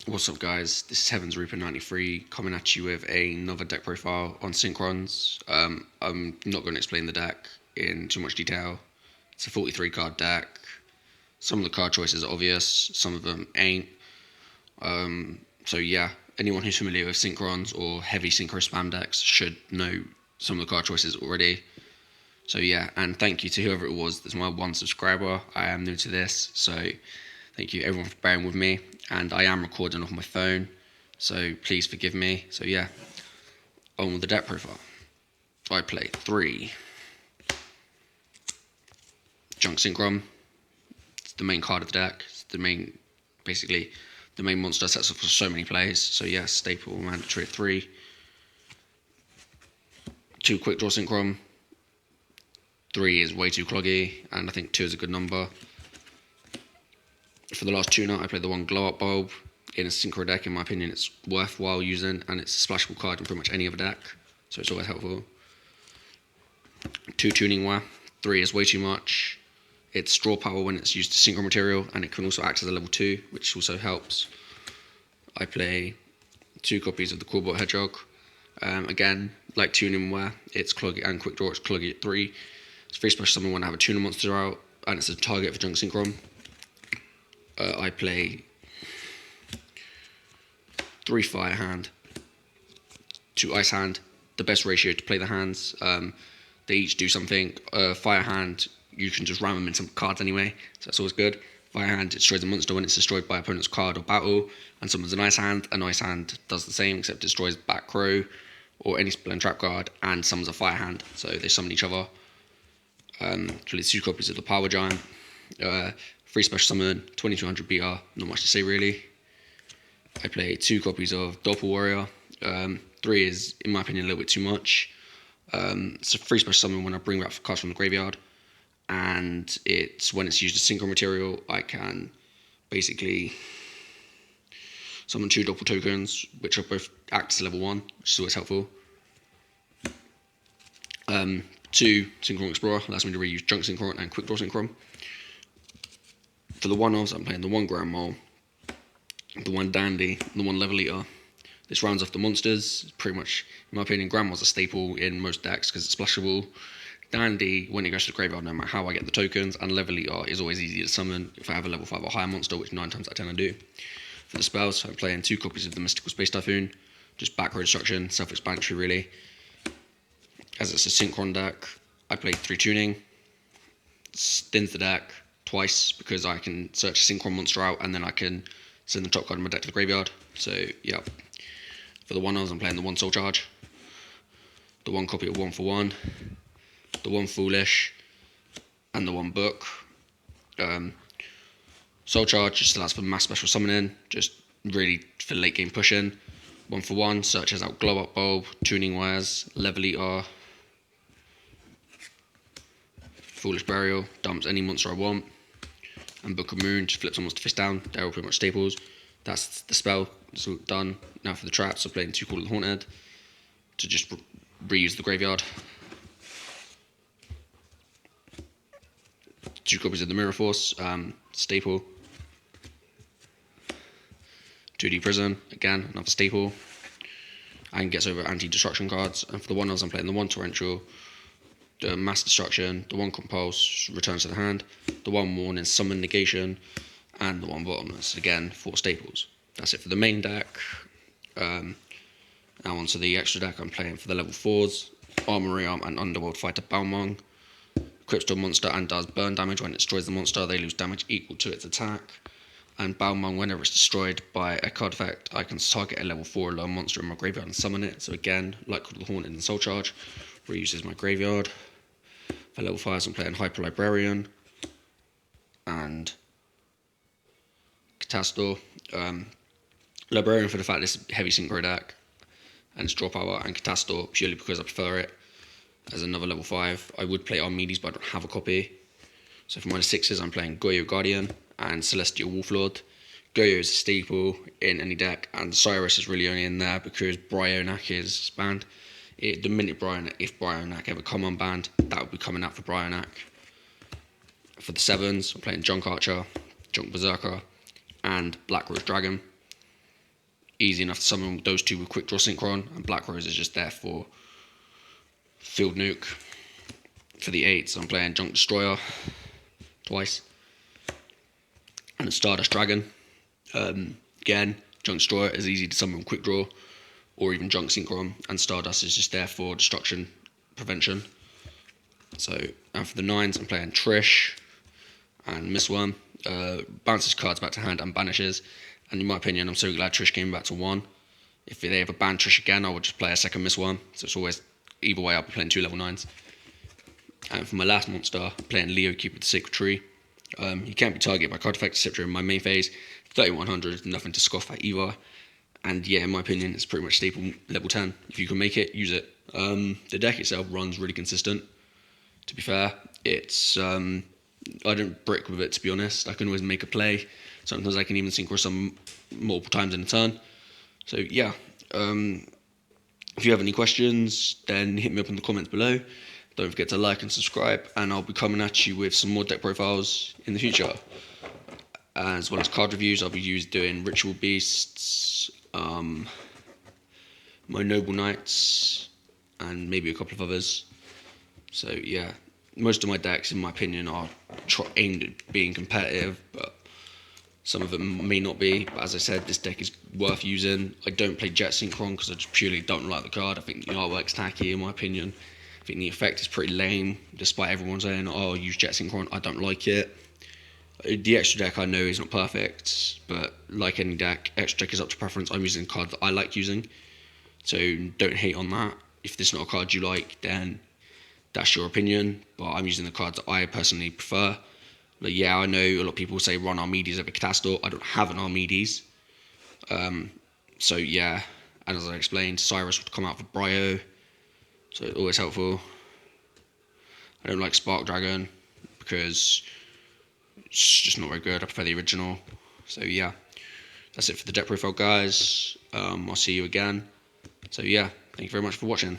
What's up, guys? This is Heaven's Reaper 93 coming at you with another deck profile on Synchrons. I'm not going to explain the deck in too much detail. It's a 43 card deck. Some of the card choices are obvious, some of them ain't. So yeah, anyone who's familiar with Synchrons or heavy Synchro spam decks should know some of the card choices already. So yeah, and thank you to whoever it was that's my one subscriber. I am new to this, so thank you everyone for bearing with me. And I am recording off my phone, so please forgive me. So yeah, on with the deck profile. I play 3 Junk Synchron. It's the main card of the deck. It's basically the main monster sets up for so many plays. So yeah, staple mandatory 3. 2 Quick Draw Synchron. 3 is way too cloggy, and I think 2 is a good number. For the last tuner, I played the 1 Glow Up Bulb. In a Synchro deck, in my opinion, it's worthwhile using, and it's a splashable card in pretty much any other deck, so it's always helpful. 2 Tuning Wire. 3 is way too much. It's draw power when it's used to Synchro material, and it can also act as a level 2, which also helps. I play 2 copies of the Coolbot Hedgehog. Again, like Tuning Wire, it's cloggy, and Quick Draw, it's cloggy at 3. It's free special summon when I have a tuner monster out, and it's a target for Junk Synchron. I play 3 Fire Hand, 2 Ice Hand, the best ratio to play the hands. They each do something. Fire Hand, you can just ram them in some cards anyway, so that's always good. Fire Hand destroys a monster when it's destroyed by opponent's card or battle, and summons an Ice Hand. An Ice Hand does the same, except destroys back row or any spell and trap card, and summons a Fire Hand, so they summon each other. Play 2 copies of the Power Giant. 3 special summon, 2200 BR, not much to say really. I play 2 copies of Doppel Warrior. 3 is, in my opinion, a little bit too much. It's a 3 special summon when I bring back cards from the graveyard, and it's when it's used as synchro material, I can basically summon 2 Doppel tokens, which are both act as level 1, which is always helpful. 2 Synchron Explorer allows me to reuse Junk Synchron and Quick Draw Synchron. For the 1-offs, I'm playing the 1 Grand Mole, the 1 Dandy, and the 1 Level Eater. This rounds off the monsters. Pretty much, in my opinion, Grand Mole's a staple in most decks because it's splashable. Dandy, when it goes to the graveyard, no matter how I get the tokens, and Level Eater is always easy to summon if I have a level 5 or higher monster, which 9 times out of 10 I do. For the spells, I'm playing 2 copies of the Mystical Space Typhoon, just back row destruction, self-explanatory really. As it's a Synchron deck, I play 3 Tuning, thins the deck twice because I can search a Synchron monster out and then I can send the top card of my deck to the graveyard. So yeah. For the 1-offs, I'm playing the 1 Soul Charge, the 1 copy of 1 for 1, the 1 Foolish, and the 1 Book. Soul Charge just allows for mass special summoning, just really for late game pushing. 1 for 1 searches out Glow Up Bulb, Tuning Wires, Level Eater, Foolish Burial, dumps any monster I want, and Book of Moon just flips almost to fist down. They're all pretty much staples. That's the spell, it's all done. Now for the traps, I'm playing 2 Call of the Haunted to just reuse the graveyard. 2 copies of the Mirror Force, staple. 2D Prison, again, another staple. And gets over anti-destruction cards. And for the 1-offs, I'm playing the 1 Torrential, the Mass Destruction, the 1 Compulse, returns to the hand, the 1 Warning, Summon Negation, and the 1 Bottomless. Again, 4 staples. That's it for the main deck. Now onto the extra deck, I'm playing for the level 4s, Armory Arm and Underworld Fighter Balmung. Equips to a monster and does burn damage. When it destroys the monster, they lose damage equal to its attack. And Balmung, whenever it's destroyed by a card effect, I can target a level 4 or lower monster in my graveyard and summon it. So again, like Call of the Haunted and Soul Charge, reuses my graveyard. For level 5s, I'm playing Hyper Librarian and Catastor. Librarian for the fact it's heavy synchro deck and it's draw power, and Catastor purely because I prefer it as another level 5. I would play Archimedes, but I don't have a copy. So for my 6s, I'm playing Yugioh Guardian and Celestial Wolflord. Yugioh is a staple in any deck, and Cyrus is really only in there because Bryonak is banned. The minute if Bryonak ever come unbanned, that would be coming out for Bryonak. For the 7s, I'm playing Junk Archer, Junk Berserker, and Black Rose Dragon. easy enough to summon those two with quick draw synchron, and Black Rose is just there for field nuke. For the 8s, I'm playing Junk Destroyer twice, and a Stardust Dragon. Again, Junk Destroyer is easy to summon with quick draw, or even Junk Synchron, and Stardust is just there for destruction prevention. So, and for the 9s, I'm playing Trish and Miss Worm. Bounces cards back to hand and banishes. And in my opinion, I'm so glad Trish came back to 1. If they ever ban Trish again, I would just play a second Miss Worm. So it's always, either way, I'll be playing 2 level 9s. And for my last monster, I'm playing Leo Keeper the Sacred Tree. He can't be targeted by card effects except during my main phase. 3100, nothing to scoff at either. And yeah, in my opinion, it's pretty much staple level 10. If you can make it, use it. The deck itself runs really consistent. To be fair, it's I don't brick with it, to be honest. I can always make a play. Sometimes I can even synchro some multiple times in a turn. So yeah, if you have any questions, then hit me up in the comments below. Don't forget to like and subscribe, and I'll be coming at you with some more deck profiles in the future. As well as card reviews, I'll be doing Ritual Beasts, my Noble Knights, and maybe a couple of others. So yeah, most of my decks, in my opinion, are aimed at being competitive, but some of them may not be. But as I said, this deck is worth using. I don't play Jet Synchron because I just purely don't like the card. I think the artwork's tacky, in my opinion. I think the effect is pretty lame, despite everyone saying, oh, use Jet Synchron. I don't like it. The extra deck I know is not perfect, but like any deck, extra deck is up to preference. I'm using a card that I like using, so don't hate on that. If this is not a card you like, then that's your opinion, but I'm using the cards that I personally prefer. But yeah, I know a lot of people say run Armides over Catastor. I don't have an Armides. So yeah, and as I explained, Cyrus would come out for Bryo, so it's always helpful. I don't like Spark Dragon because it's just not very good. I prefer the original. So yeah, that's it for the deck profile, guys. I'll see you again. So yeah, thank you very much for watching.